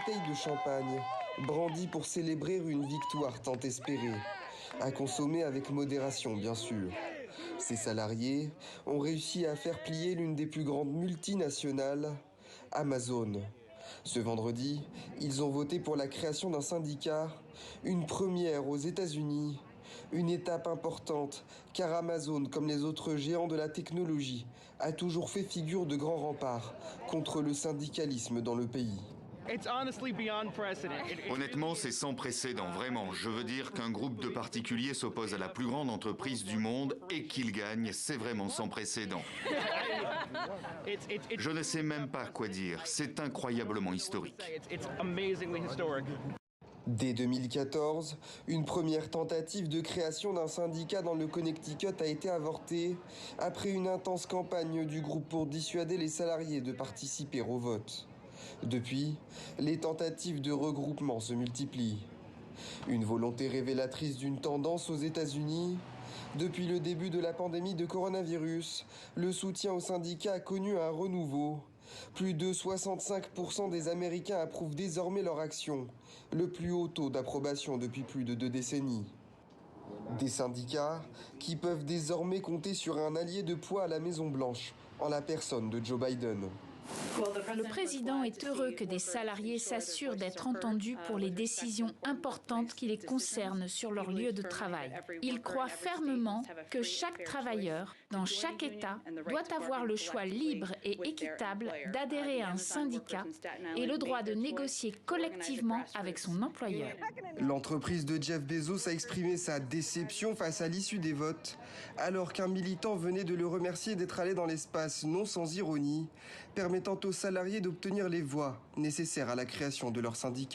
bouteilles de champagne, brandies pour célébrer une victoire tant espérée, à consommer avec modération bien sûr. Ces salariés ont réussi à faire plier l'une des plus grandes multinationales, Amazon. Ce vendredi, ils ont voté pour la création d'un syndicat, une première aux États-Unis. Une étape importante, car Amazon, comme les autres géants de la technologie, a toujours fait figure de grand rempart contre le syndicalisme dans le pays. Honnêtement, c'est sans précédent, vraiment. Je veux dire qu'un groupe de particuliers s'oppose à la plus grande entreprise du monde et qu'il gagne, c'est vraiment sans précédent. Je ne sais même pas quoi dire, c'est incroyablement historique. Dès 2014, une première tentative de création d'un syndicat dans le Connecticut a été avortée après une intense campagne du groupe pour dissuader les salariés de participer au vote. Depuis, les tentatives de regroupement se multiplient. Une volonté révélatrice d'une tendance aux États-Unis. Depuis le début de la pandémie de coronavirus, le soutien aux syndicats a connu un renouveau. Plus de 65% des Américains approuvent désormais leur action, le plus haut taux d'approbation depuis plus de 2 décennies. Des syndicats qui peuvent désormais compter sur un allié de poids à la Maison-Blanche, en la personne de Joe Biden. Le président est heureux que des salariés s'assurent d'être entendus pour les décisions importantes qui les concernent sur leur lieu de travail. Il croit fermement que chaque travailleur, dans chaque État, doit avoir le choix libre et équitable d'adhérer à un syndicat et le droit de négocier collectivement avec son employeur. L'entreprise de Jeff Bezos a exprimé sa déception face à l'issue des votes, alors qu'un militant venait de le remercier d'être allé dans l'espace, non sans ironie, permettant aux salariés d'obtenir les voix nécessaires à la création de leur syndicat.